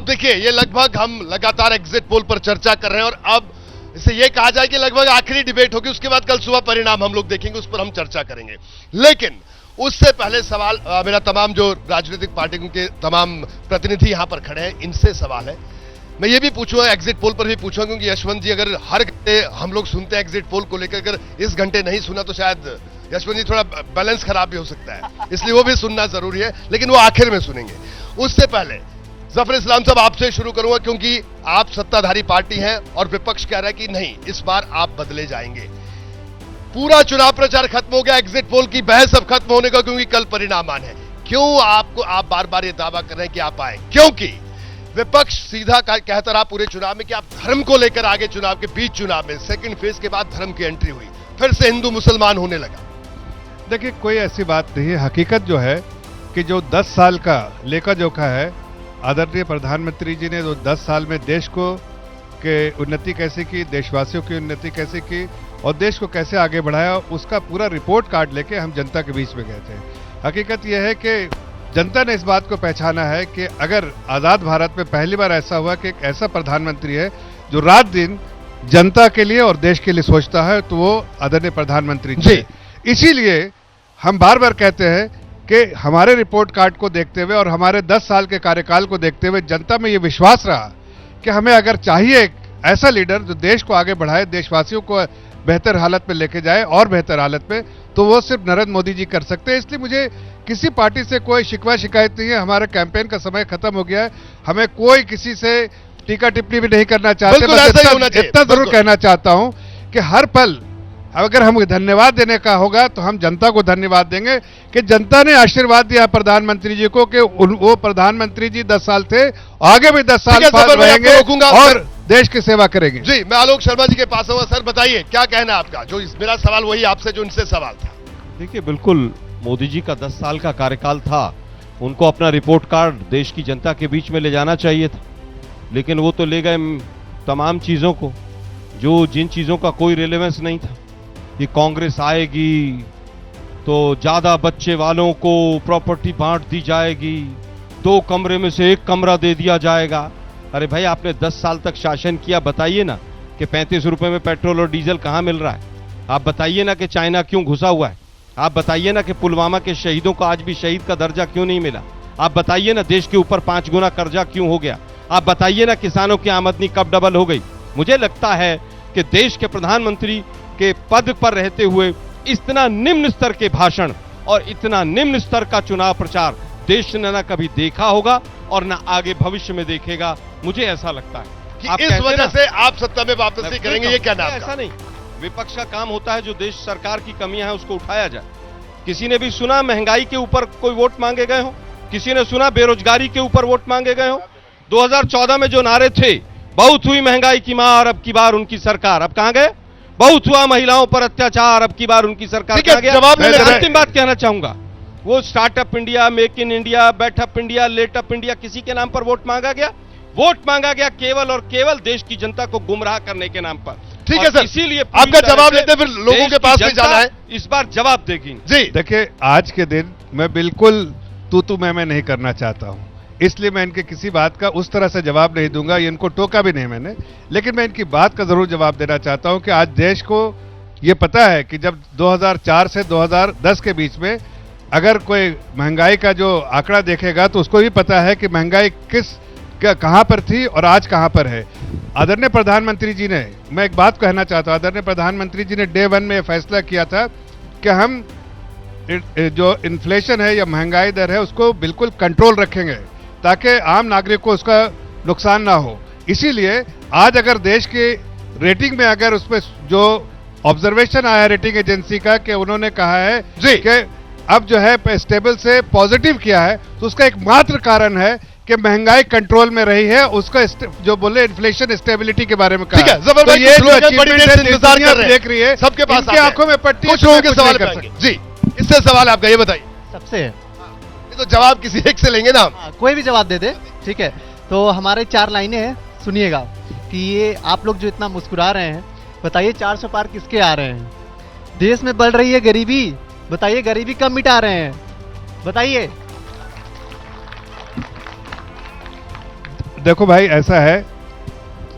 अब देखिए, ये लगभग हम लगातार एग्जिट पोल पर चर्चा कर रहे हैं और अब इसे ये कहा जाए कि लगभग आखिरी डिबेट होगी, उसके बाद कल सुबह परिणाम हम लोग देखेंगे, उस पर हम चर्चा करेंगे। लेकिन उससे पहले सवाल मेरा तमाम जो राजनीतिक पार्टियों के तमाम प्रतिनिधि यहां पर खड़े हैं, इनसे सवाल है। मैं ये भी पूछूंगा, एग्जिट पोल पर भी पूछूंगा, क्योंकि यशवंत जी अगर हर घंटे हम लोग सुनते हैं एग्जिट पोल को लेकर, अगर इस घंटे नहीं सुना तो शायद यशवंत जी थोड़ा बैलेंस खराब भी हो सकता है, इसलिए वो भी सुनना जरूरी है, लेकिन वो आखिर में सुनेंगे। उससे पहले जफर इस्लाम साहब आपसे शुरू करूंगा, क्योंकि आप सत्ताधारी पार्टी हैं और विपक्ष कह रहा है कि नहीं, इस बार आप बदले जाएंगे। पूरा चुनाव प्रचार खत्म हो गया, एग्जिट पोल की बहस अब खत्म होने का, क्योंकि कल परिणाम आने हैं। क्यों आप बार बार ये दावा कर रहे हैं कि आप आए? क्योंकि विपक्ष सीधा कहता रहा पूरे चुनाव में कि आप धर्म को लेकर आगे, चुनाव के बीच चुनाव में सेकंड फेज के बाद धर्म की एंट्री हुई, फिर से हिंदू मुसलमान होने लगा। देखिए, कोई ऐसी बात नहीं है। हकीकत जो है कि जो 10 साल का लेखा जोखा है, आदरणीय प्रधानमंत्री जी ने जो 10 साल में देश को के उन्नति कैसे की, देशवासियों की उन्नति कैसे की और देश को कैसे आगे बढ़ाया, उसका पूरा रिपोर्ट कार्ड लेके हम जनता के बीच में गए थे। हकीकत यह है कि जनता ने इस बात को पहचाना है कि अगर आज़ाद भारत में पहली बार ऐसा हुआ कि एक ऐसा प्रधानमंत्री है जो रात दिन जनता के लिए और देश के लिए सोचता है, तो वो आदरणीय प्रधानमंत्री जी। इसीलिए हम बार बार कहते हैं कि हमारे रिपोर्ट कार्ड को देखते हुए और हमारे 10 साल के कार्यकाल को देखते हुए जनता में ये विश्वास रहा कि हमें अगर चाहिए एक ऐसा लीडर जो देश को आगे बढ़ाए, देशवासियों को बेहतर हालत में लेके जाए और बेहतर हालत में, तो वो सिर्फ नरेंद्र मोदी जी कर सकते हैं। इसलिए मुझे किसी पार्टी से कोई शिकवा शिकायत नहीं है। हमारे कैंपेन का समय खत्म हो गया है, हमें कोई किसी से टीका टिप्पणी भी नहीं करना चाहते। बस इतना जरूर कहना चाहता हूं कि हर पल अगर हम धन्यवाद देने का होगा तो हम जनता को धन्यवाद देंगे कि जनता ने आशीर्वाद दिया प्रधानमंत्री जी को कि वो प्रधानमंत्री जी 10 साल थे, आगे भी 10 साल रहेंगे और देश की सेवा करेंगे। जी, मैं आलोक शर्मा जी के पास आऊंगा। सर बताइए, क्या कहना है आपका? जो मेरा सवाल वही आपसे जो इनसे सवाल था। देखिए, बिल्कुल मोदी जी का 10 साल का कार्यकाल था, उनको अपना रिपोर्ट कार्ड देश की जनता के बीच में ले जाना चाहिए था, लेकिन वो तो ले गए तमाम चीजों को, जो जिन चीजों का कोई रिलेवेंस नहीं था। कि कांग्रेस आएगी तो ज्यादा बच्चे वालों को प्रॉपर्टी बांट दी जाएगी, 2 कमरे में से 1 कमरा दे दिया जाएगा। अरे भाई, आपने 10 साल तक शासन किया, बताइए ना कि 35 रुपए में पेट्रोल और डीजल कहां मिल रहा है? आप बताइए ना कि चाइना क्यों घुसा हुआ है? आप बताइए ना कि पुलवामा के शहीदों को आज भी शहीद का दर्जा क्यों नहीं मिला? आप बताइए ना देश के ऊपर 5 गुना कर्जा क्यों हो गया? आप बताइए ना किसानों की आमदनी कब डबल हो गई? मुझे लगता है कि देश के प्रधानमंत्री के पद पर रहते हुए इतना निम्न स्तर के भाषण और इतना निम्न स्तर का चुनाव प्रचार देश ने ना कभी देखा होगा और ना आगे भविष्य में देखेगा। मुझे ऐसा लगता है कि इस वजह से आप सत्ता में वापसी करेंगे, ये कहना है? ऐसा नहीं, विपक्ष का काम होता है जो देश सरकार की कमियां हैं उसको उठाया जाए। किसी ने भी सुना महंगाई के ऊपर कोई वोट मांगे गए हो? किसी ने सुना बेरोजगारी के ऊपर वोट मांगे गए हो? 2014 में जो नारे थे, बहुत हुई महंगाई की मार, अब की बार उनकी सरकार, अब कहां गए? बहुत हुआ महिलाओं पर अत्याचार, अब की बार उनकी सरकार कहां गया? जवाब मैं अंतिम बात कहना चाहूंगा, वो startup India, make in India, बैठअप इंडिया, लेटअप इंडिया, किसी के नाम पर वोट मांगा गया? वोट मांगा गया केवल और केवल देश की जनता को गुमराह करने के नाम पर। ठीक है सर, इसीलिए आपका जवाब लेते फिर लोगों के पास भी जाना है, इस बार जवाब देगी। जी देखिए, आज के दिन मैं बिल्कुल तू मैं नहीं करना चाहता हूं, इसलिए मैं इनके किसी बात का उस तरह से जवाब नहीं दूंगा। इनको टोका भी नहीं मैंने, लेकिन मैं इनकी बात का जरूर जवाब देना चाहता हूं कि आज देश को यह पता है कि जब 2004 से 2010 के बीच में अगर कोई महंगाई का जो आंकड़ा देखेगा तो उसको भी पता है कि महंगाई कहां पर थी और आज कहां पर है। आदरणीय प्रधानमंत्री जी ने, मैं एक बात कहना चाहता हूं, आदरणीय प्रधानमंत्री जी ने डे 1 में फैसला किया था कि हम जो इन्फ्लेशन है या महंगाई दर है उसको बिल्कुल कंट्रोल रखेंगे ताकि आम नागरिक को उसका नुकसान ना हो। इसीलिए आज अगर देश के रेटिंग में अगर उसमें जो ऑब्जर्वेशन आया रेटिंग एजेंसी का कि उन्होंने कहा है कि अब जो है स्टेबल से पॉजिटिव किया है, तो उसका एकमात्र कारण है कि महंगाई कंट्रोल में रही है। उसका जो बोले इन्फ्लेशन स्टेबिलिटी के बारे में कहा। ठीक है, जबर भाई, ये जो बड़ी देर से इंतजार कर रहे हैं, देख रही है, सबके पास आंखों में पट्टी, कुछ लोगों के सवाल कर सकते। जी, इससे सवाल आपका, ये बताइए। सबसे तो जवाब किसी एक से लेंगे ना? कोई भी जवाब दे दे, ठीक है। तो हमारे 4 लाइनें हैं, सुनिएगा कि ये आप लोग जो इतना मुस्कुरा रहे हैं, बताइए 400 पार किसके आ रहे हैं? देश में बढ़ रही है गरीबी, बताइए गरीबी कब मिटा रहे हैं? बताइए। देखो भाई, ऐसा है,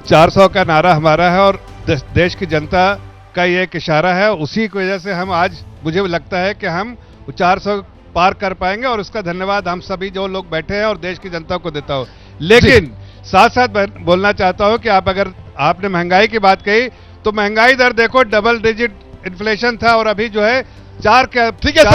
400 का नारा हमारा है और देश की जनता का ये एक इशारा है। उसी की वजह से हम आज, मुझे लगता है कि हम 400 पार कर पाएंगे और उसका धन्यवाद हम सभी जो लोग बैठे हैं और देश की जनता को देता हूं। लेकिन साथ साथ बोलना चाहता हूं कि अगर आपने महंगाई की बात कही, तो महंगाई दर देखो, डबल डिजिट इन्फ्लेशन था और अभी जो है 4 के ठीक है।